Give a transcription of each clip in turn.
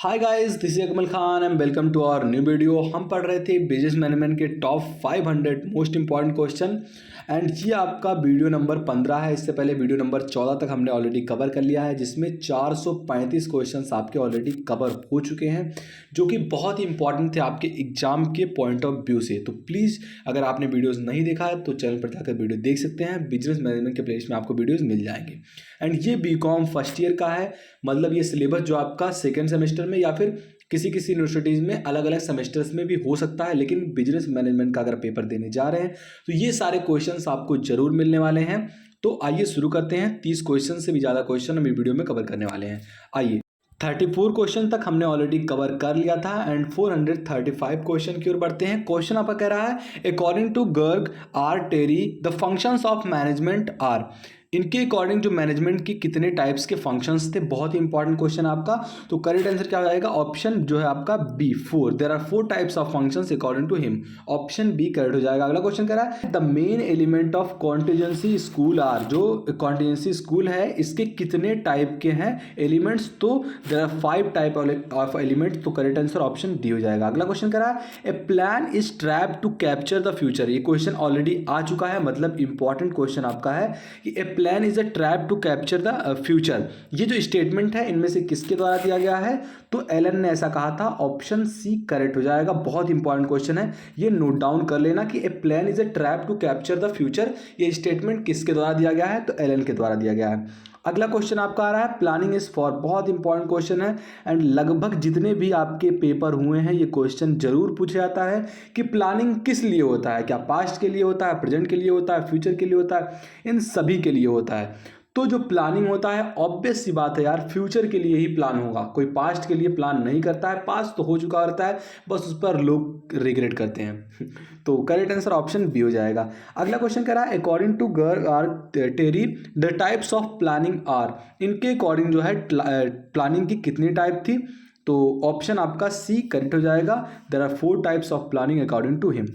Hi guys, this is Akmal Khan and welcome to our new video. हम पढ़ रहे थे बिजनेस मैनेजमेंट के टॉप 500 मोस्ट इंपॉर्टेंट क्वेश्चन एंड ये आपका वीडियो नंबर 15 है। इससे पहले वीडियो नंबर 14 तक हमने ऑलरेडी कवर कर लिया है, जिसमें 435 क्वेश्चंस आपके ऑलरेडी कवर हो चुके हैं, जो कि बहुत ही इंपॉर्टेंट थे आपके एग्जाम के पॉइंट ऑफ व्यू से। तो प्लीज़ अगर आपने वीडियोस नहीं देखा है तो चैनल पर जाकर वीडियो देख सकते हैं। बिजनेस मैनेजमेंट के प्लेलिस्ट में आपको वीडियोस मिल जाएंगे। एंड ये बीकॉम फर्स्ट ईयर का है, मतलब ये सिलेबस जो आपका सेकेंड सेमेस्टर में या फिर किसी किसी यूनिवर्सिटीज़ में अलग अलग सेमेस्टर्स में भी हो सकता है, लेकिन बिजनेस मैनेजमेंट का अगर पेपर देने जा रहे हैं तो ये सारे क्वेश्चंस आपको जरूर मिलने वाले हैं। तो आइए शुरू करते हैं। 30 क्वेश्चन से भी ज़्यादा क्वेश्चन हम वीडियो में कवर करने वाले हैं। आइए, 34 क्वेश्चन तक हमने ऑलरेडी कवर कर लिया था एंड 435 क्वेश्चन की ओर बढ़ते हैं। क्वेश्चन आपका कह रहा है अकॉर्डिंग टू गर्ग R Terry the functions of management are. इनके अकॉर्डिंग जो मैनेजमेंट की कितने टाइप्स के फंक्शंस थे, बहुत ही इंपॉर्टेंट क्वेश्चन आपका। तो करेक्ट आंसर क्या हो जाएगा? ऑप्शन जो है आपका B, 4। There are 4 types of functions according to him. Option B correct हो जाएगा। अगला क्वेश्चन कह रहा है the main element of contingency school are. जो कॉन्टिजेंसी स्कूल है इसके कितने टाइप के हैं एलिमेंट्स? तो there are 5 type of elements. तो करेक्ट आंसर ऑप्शन डी हो जाएगा। अगला क्वेश्चन कह रहा है a plan is trap to capture the future. ये क्वेश्चन ऑलरेडी आ चुका है, मतलब इंपॉर्टेंट क्वेश्चन आपका है कि a plan is a trap to capture the future. ये जो स्टेटमेंट है इनमें से किसके द्वारा दिया गया है? तो एलन ने ऐसा कहा था। ऑप्शन सी करेक्ट हो जाएगा। बहुत इंपॉर्टेंट क्वेश्चन है, ये नोट डाउन कर लेना कि a plan is a trap to capture the future. ये स्टेटमेंट किसके द्वारा दिया गया है? तो एलन के द्वारा दिया गया है। अगला क्वेश्चन आपका आ रहा है प्लानिंग इज फॉर। बहुत इंपॉर्टेंट क्वेश्चन है एंड लगभग जितने भी आपके पेपर हुए हैं ये क्वेश्चन जरूर पूछा जाता है कि प्लानिंग किस लिए होता है। क्या पास्ट के लिए होता है, प्रेजेंट के लिए होता है, फ्यूचर के लिए होता है? इन सभी के लिए होता है। तो जो प्लानिंग होता है ऑब्वियस सी बात है यार, फ्यूचर के लिए ही प्लान होगा। कोई पास्ट के लिए प्लान नहीं करता है, पास्ट तो हो चुका रहता है, बस उस पर लोग रिग्रेट करते हैं। तो करेक्ट आंसर ऑप्शन बी हो जाएगा। अगला क्वेश्चन कह रहा है अकॉर्डिंग टू गर्ग R Terry the types of planning are. इनके अकॉर्डिंग जो है प्लानिंग की कितनी टाइप थी? तो ऑप्शन आपका सी करेक्ट हो जाएगा। There are 4 types of planning according to him.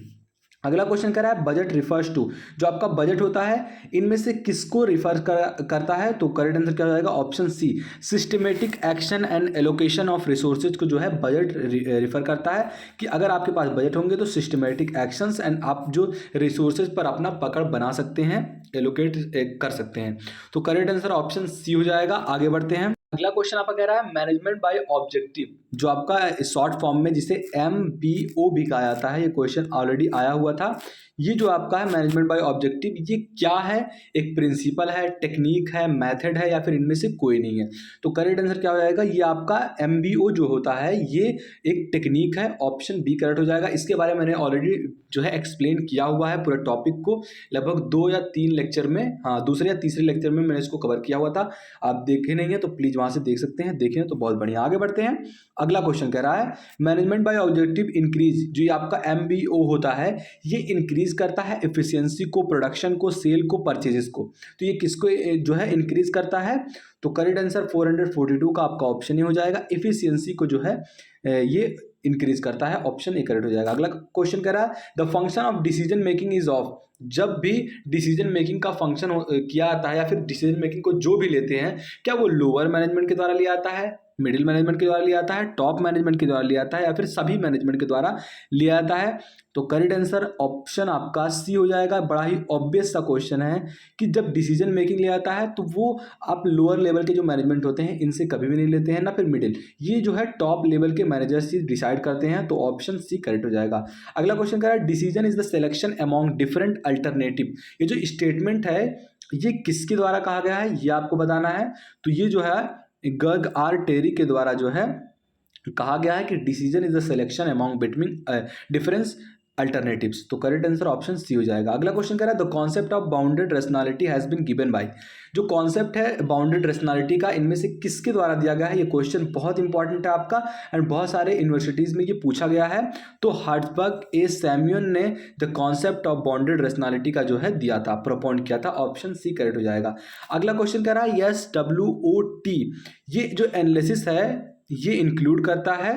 अगला क्वेश्चन कह रहा है बजट रिफर्स टू। जो आपका बजट होता है इनमें से किसको रिफर करता है? तो करेक्ट आंसर क्या हो जाएगा? Option C systematic action and allocation of resources को जो है बजट रिफर करता है कि अगर आपके पास बजट होंगे तो सिस्टमेटिक एक्शंस एंड आप जो रिसोर्सेज पर अपना पकड़ बना सकते हैं, एलोकेट कर सकते हैं। तो करेक्ट आंसर ऑप्शन सी हो जाएगा। आगे बढ़ते हैं। अगला क्वेश्चन आपका कह रहा है मैनेजमेंट बाय ऑब्जेक्टिव। जो आपका शॉर्ट फॉर्म में जिसे MBO भी कहा जाता है, ये क्वेश्चन ऑलरेडी आया हुआ था। ये जो आपका है मैनेजमेंट बाय ऑब्जेक्टिव, ये क्या है? एक प्रिंसिपल है, टेक्निक है, मेथड है, या फिर इनमें से कोई नहीं है? तो करेक्ट आंसर क्या हो जाएगा? ये आपका MBO जो होता है ये एक टेक्निक है। ऑप्शन बी करेक्ट हो जाएगा। इसके बारे में मैंने ऑलरेडी जो है एक्सप्लेन किया हुआ है पूरे टॉपिक को, लगभग 2 या 3 लेक्चर में, हाँ दूसरे या तीसरे लेक्चर में मैंने इसको कवर किया हुआ था। आप देखे नहीं है तो प्लीज वहां से देख सकते हैं, देखें तो बहुत बढ़िया। आगे बढ़ते हैं। अगला क्वेश्चन कह रहा है मैनेजमेंट बाय ऑब्जेक्टिव इंक्रीज। जो ये आपका MBO होता है ये इंक्रीज करता है एफिशिएंसी को, प्रोडक्शन को, सेल को, परचेजेस को। तो ये किसको जो है इंक्रीज करता है? तो करेक्ट आंसर 442 का आपका ऑप्शन ही हो जाएगा। एफिशिएंसी को जो है ये इंक्रीज करता है। ऑप्शन ए करेक्ट हो जाएगा। अगला क्वेश्चन कह रहा है the function of decision making is of. जब भी डिसीजन मेकिंग का फंक्शन किया जाता है या फिर डिसीजन मेकिंग को जो भी लेते हैं, क्या वो लोअर मैनेजमेंट के द्वारा लिया जाता है, मिडिल मैनेजमेंट के द्वारा लिया जाता है, टॉप मैनेजमेंट के द्वारा लिया जाता है, या फिर सभी मैनेजमेंट के द्वारा लिया जाता है? तो करेक्ट आंसर ऑप्शन आपका सी हो जाएगा। बड़ा ही ऑब्वियस सा क्वेश्चन है कि जब डिसीजन मेकिंग लिया जाता है तो वो आप लोअर लेवल के जो मैनेजमेंट होते हैं इनसे कभी भी नहीं लेते हैं, ना फिर मिडिल। ये जो है टॉप लेवल के मैनेजर्स ही डिसाइड करते हैं। तो ऑप्शन सी करेक्ट हो जाएगा। अगला क्वेश्चन कह रहा है decision is the selection among different alternative. ये जो स्टेटमेंट है ये किसके द्वारा कहा गया है ये आपको बताना है। तो ये जो है गर्ग आर टेरी के द्वारा जो है कहा गया है कि decision is the selection among between difference alternatives. तो करेक्ट आंसर ऑप्शन सी हो जाएगा। अगला क्वेश्चन कह रहा है the concept of bounded rationality has been given by. जो कॉन्सेप्ट है बाउंडेड रेशनैलिटी का इनमें से किसके द्वारा दिया गया है? ये क्वेश्चन बहुत इंपॉर्टेंट है आपका एंड बहुत सारे यूनिवर्सिटीज में ये पूछा गया है। तो हर्ट्जबर्ग ए सैम्यूअल ने the concept of bounded rationality का जो है दिया था, प्रोपोन किया था। ऑप्शन सी करेक्ट हो जाएगा। अगला क्वेश्चन कह रहा है SWOT। ये जो एनालिसिस है ये इंक्लूड करता है,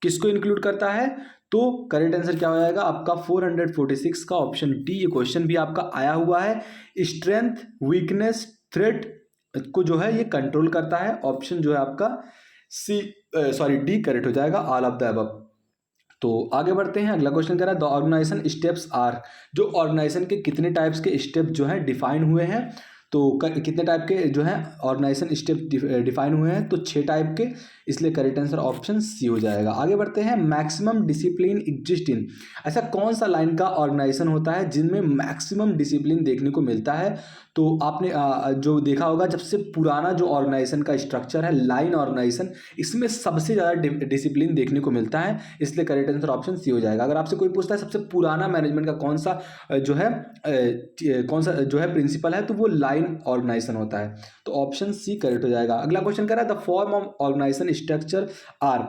किसको इंक्लूड करता है? तो करेक्ट आंसर क्या हो जाएगा आपका 446 का ऑप्शन डी। ये क्वेश्चन भी आपका आया हुआ है। स्ट्रेंथ, वीकनेस, थ्रेट को जो है ये कंट्रोल करता है। ऑप्शन जो है आपका डी करेक्ट हो जाएगा, ऑल ऑफ द अबव। तो आगे बढ़ते हैं, अगला क्वेश्चन कह रहा है द ऑर्गेनाइजेशन स्टेप्स आर, जो ऑर्गेनाइजेशन के कितने टाइप्स के स्टेप जो है डिफाइन हुए हैं, तो कितने टाइप के जो है ऑर्गेनाइजेशन स्टेप डिफाइन हुए हैं, तो 6 टाइप के, इसलिए करेक्ट आंसर ऑप्शन सी हो जाएगा। आगे बढ़ते हैं, मैक्सिमम डिसिप्लिन एग्जिस्ट इन, ऐसा कौन सा लाइन का ऑर्गेनाइजेशन होता है जिनमें मैक्सिमम डिसिप्लिन देखने को मिलता है, तो आपने जो देखा होगा जब से पुराना जो ऑर्गेनाइजेशन का स्ट्रक्चर है लाइन ऑर्गेनाइजेशन, इसमें सबसे ज़्यादा डिसिप्लिन देखने को मिलता है, इसलिए करेक्ट आंसर ऑप्शन सी हो जाएगा। अगर आपसे कोई पूछता है सबसे पुराना मैनेजमेंट का कौन सा जो है प्रिंसिपल है, तो वो लाइन ऑर्गेनाइजेशन होता है, तो ऑप्शन सी करेक्ट हो जाएगा। अगला क्वेश्चन कह रहा है the form of organisation structure are,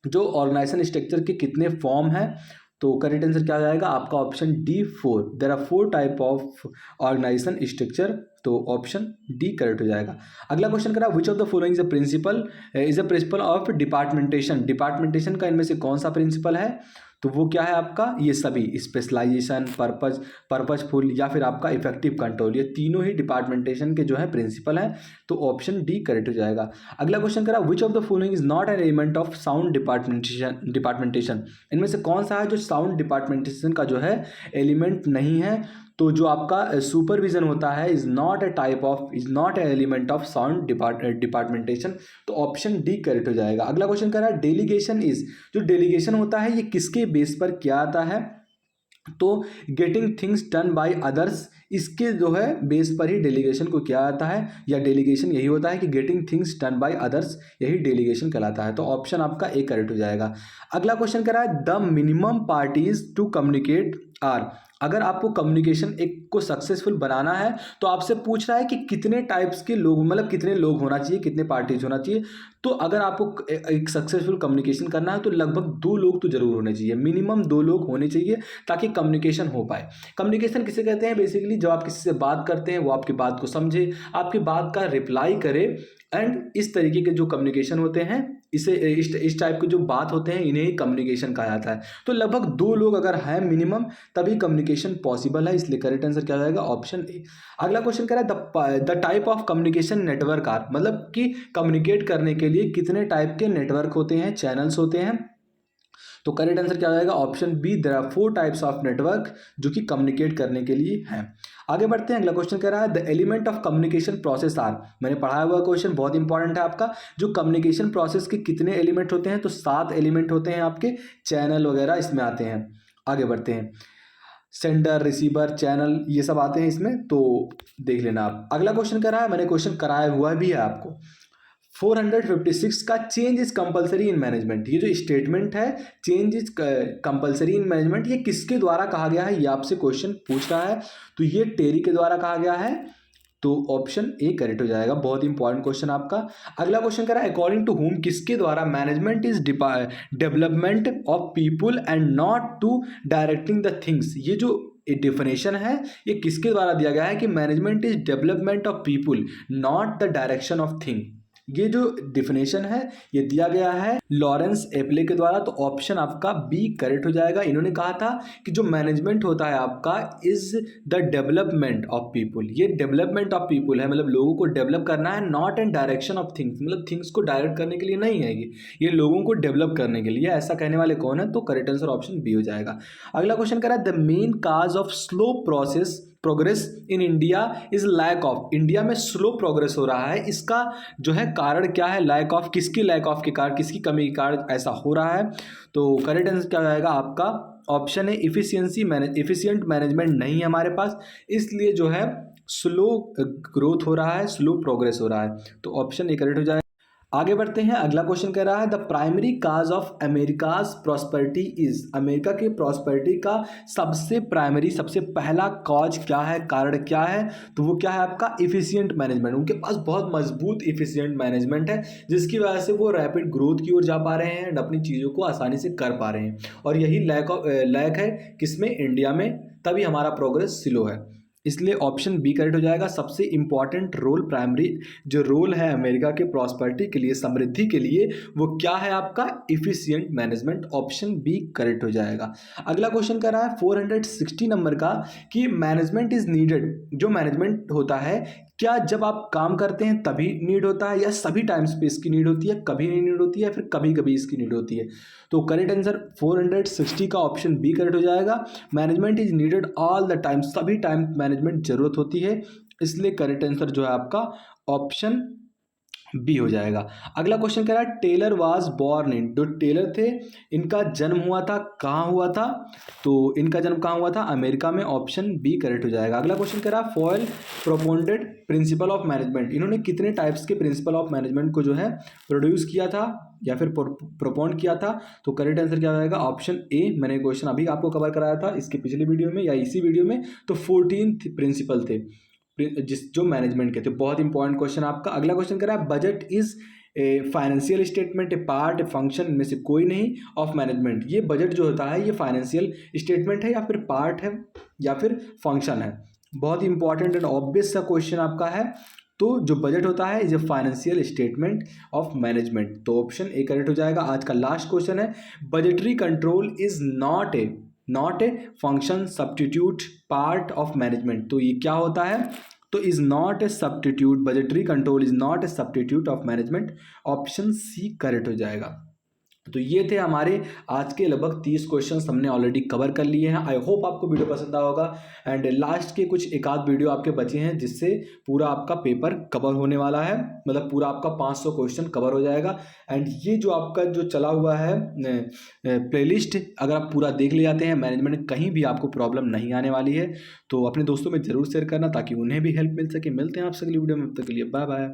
जो ऑर्गेनाइजेशन स्ट्रक्चर के कितने फॉर्म हैं, तो करेक्ट आंसर क्या आ जाएगा आपका option D 4, there are 4 type of organisation structure, तो ऑप्शन डी करेक्ट हो जाएगा। अगला क्वेश्चन करा which of the following is a principle of departmentation, departmentation का इनमें से कौन सा प्रिंसिपल है, तो वो क्या है आपका, ये सभी स्पेशलाइजेशन, पर्पजफुल या फिर आपका इफेक्टिव कंट्रोल, ये तीनों ही डिपार्टमेंटेशन के जो है प्रिंसिपल हैं, तो ऑप्शन डी करेक्ट हो जाएगा। अगला क्वेश्चन करा which of the following is not an element of sound departmentation, इनमें से कौन सा है जो साउंड डिपार्टमेंटेशन का जो है एलिमेंट नहीं है, तो जो आपका सुपरविजन होता है is not a element of sound departmentation, तो ऑप्शन डी करेक्ट हो जाएगा। अगला क्वेश्चन कर रहा है डेलीगेशन इज, जो डेलीगेशन होता है ये किसके बेस पर क्या आता है, तो getting things done by others, इसके जो है बेस पर ही डेलीगेशन को क्या आता है, या डेलीगेशन यही होता है कि getting things done by others, यही डेलीगेशन कहलाता है, तो ऑप्शन आपका ए करेक्ट हो जाएगा। अगला क्वेश्चन कर रहा है the minimum parties to communicate are, अगर आपको कम्युनिकेशन एक को सक्सेसफुल बनाना है तो आपसे पूछ रहा है कि कितने टाइप्स के लोग, मतलब कितने लोग होना चाहिए, कितने पार्टीज होना चाहिए, तो अगर आपको एक सक्सेसफुल कम्युनिकेशन करना है तो लगभग 2 लोग तो जरूर होने चाहिए, मिनिमम 2 लोग होने चाहिए ताकि कम्युनिकेशन हो पाए। कम्युनिकेशन किसे कहते हैं, बेसिकली जब आप किसी से बात करते हैं वो आपकी बात को समझे, आपकी बात का रिप्लाई करे, एंड इस तरीके के जो कम्युनिकेशन होते हैं, इसे इस टाइप के जो बात होते हैं इन्हें ही कम्युनिकेशन कहा जाता है। तो लगभग 2 लोग अगर हैं मिनिमम तभी कम्युनिकेशन पॉसिबल है, इसलिए करेक्ट आंसर क्या जाएगा ऑप्शन ए। अगला क्वेश्चन कह रहा है the type of communication network are, मतलब कि कम्युनिकेट करने के लिए कितने टाइप के नेटवर्क होते हैं, चैनल्स होते हैं, तो करेक्ट आंसर क्या जाएगा option B, there are 4 types of network जो कि कम्युनिकेट करने के लिए हैं। आगे बढ़ते हैं, अगला क्वेश्चन कह रहा है the element of communication process are, मैंने पढ़ाया हुआ क्वेश्चन बहुत इंपॉर्टेंट है आपका, जो कम्युनिकेशन प्रोसेस के कितने एलिमेंट होते हैं, तो 7 एलिमेंट होते हैं आपके, चैनल वगैरह इसमें आते हैं। आगे बढ़ते हैं, सेंडर, रिसीवर, चैनल, ये सब आते हैं इसमें, तो देख लेना आप। अगला क्वेश्चन कह रहा है, मैंने क्वेश्चन कराया हुआ भी है आपको, 456 का change is compulsory in management, ये जो स्टेटमेंट है change is compulsory in management, ये किसके द्वारा कहा गया है, ये आपसे क्वेश्चन पूछ रहा है, तो ये टेरी के द्वारा कहा गया है, तो ऑप्शन ए करेक्ट हो जाएगा, बहुत इंपॉर्टेंट क्वेश्चन आपका। अगला क्वेश्चन कह रहा है अकॉर्डिंग टू हुम, किसके द्वारा management is development of people and not to directing the things, ये जो डेफिनेशन है ये किसके द्वारा दिया गया है कि management is development of people not the direction of thing, ये जो डिफिनेशन है ये दिया गया है लॉरेंस एप्ले के द्वारा, तो ऑप्शन आपका बी करेक्ट हो जाएगा। इन्होंने कहा था कि जो मैनेजमेंट होता है आपका is the development of people, ये डेवलपमेंट ऑफ पीपुल है, मतलब लोगों को डेवलप करना है, not an direction of things, मतलब थिंग्स को डायरेक्ट करने के लिए नहीं है, ये लोगों को डेवलप करने के लिए, ऐसा कहने वाले कौन है, तो करेक्ट आंसर ऑप्शन बी हो जाएगा। अगला क्वेश्चन कह रहा है the main cause of slow progress in India is lack of, India में स्लो प्रोग्रेस हो रहा है, इसका जो है कारण क्या है, लैक ऑफ, किसकी लैक ऑफ के कारण, किसकी कमी के कारण ऐसा हो रहा है, तो करेक्ट आंसर क्या जाएगा आपका ऑप्शन है इफिशिएंट मैनेजमेंट नहीं है हमारे पास, इसलिए जो है स्लो ग्रोथ हो रहा है, स्लो प्रोग्रेस हो रहा है, तो ऑप्शन ए करेक्ट हो जाएगा। आगे बढ़ते हैं, अगला क्वेश्चन कह रहा है the primary cause of America's prosperity is, America की प्रॉस्पेरिटी का सबसे प्राइमरी, सबसे पहला कॉज क्या है, कारण क्या है, तो वो क्या है आपका इफिशिएंट मैनेजमेंट, उनके पास बहुत मजबूत इफिशिएंट मैनेजमेंट है जिसकी वजह से वो रैपिड ग्रोथ की ओर जा पा रहे हैं एंड अपनी चीज़ों को आसानी से कर पा रहे हैं, और यही लैक है किसमें, इंडिया में, तभी हमारा प्रोग्रेस स्लो है, इसलिए ऑप्शन बी करेक्ट हो जाएगा। सबसे इंपॉर्टेंट रोल, प्राइमरी जो रोल है अमेरिका के प्रॉस्पेरिटी के लिए, समृद्धि के लिए, वो क्या है आपका efficient management, option B correct हो जाएगा। अगला क्वेश्चन कर रहा है 460 नंबर का कि मैनेजमेंट इज नीडेड, जो मैनेजमेंट होता है क्या जब आप काम करते हैं तभी नीड होता है, या सभी टाइम्स पे इसकी नीड होती है, कभी नहीं नीड होती है, फिर कभी कभी इसकी नीड होती है? तो करेक्ट आंसर 460 का ऑप्शन बी करेक्ट हो जाएगा। Management is needed all the time, सभी टाइम मैनेजमेंट जरूरत होती है, इसलिए करेक्ट आंसर जो है आपका ऑप्शन बी हो जाएगा। अगला क्वेश्चन कह रहा है टेलर वाज बोर्न इन, जो टेलर थे इनका जन्म हुआ था कहाँ हुआ था? तो इनका जन्म कहाँ हुआ था? अमेरिका में, ऑप्शन बी करेक्ट हो जाएगा। अगला क्वेश्चन कह रहा है फॉयल प्रोपोनेंटेड प्रिंसिपल ऑफ मैनेजमेंट, इन्होंने कितने टाइप्स के प्रिंसिपल ऑफ मैनेजमेंट को जो है प्रोड्यूस किया था या फिर प्रोपोन किया था? तो करेक्ट आंसर क्या हो जाएगा? Option A. मैंने क्वेश्चन अभी आपको कवर कराया था इसके पिछली वीडियो में या इसी वीडियो में, तो 14 प्रिंसिपल थे जो मैनेजमेंट के थे। बहुत इंपॉर्टेंट क्वेश्चन आपका। अगला क्वेश्चन कह रहा है budget is a financial statement, A part, a function में से कोई नहीं ऑफ मैनेजमेंट। ये बजट जो होता है ये फाइनेंशियल स्टेटमेंट है या फिर पार्ट है या फिर फंक्शन है? बहुत इंपॉर्टेंट एंड ऑब्वियस सा क्वेश्चन आपका है। तो जो बजट होता है is a financial statement of management, तो ऑप्शन ए करेक्ट हो जाएगा। आज का लास्ट क्वेश्चन है budgetary control is not a function substitute part of management, तो ये क्या होता है? तो is not a substitute, budgetary control is not a substitute of management, option C correct हो जाएगा। तो ये थे हमारे आज के लगभग 30 क्वेश्चंस हमने ऑलरेडी कवर कर लिए हैं। आई होप आपको वीडियो पसंद आया होगा एंड लास्ट के कुछ एक आध वीडियो आपके बचे हैं जिससे पूरा आपका पेपर कवर होने वाला है, मतलब पूरा आपका 500 क्वेश्चन कवर हो जाएगा। एंड ये जो आपका जो चला हुआ है प्लेलिस्ट, अगर आप पूरा देख ले जाते हैं मैनेजमेंट, कहीं भी आपको प्रॉब्लम नहीं आने वाली है। तो अपने दोस्तों में ज़रूर शेयर करना ताकि उन्हें भी हेल्प मिल सके। मिलते हैं आपसे अगली वीडियो में, तब तक के लिए बाय बाय।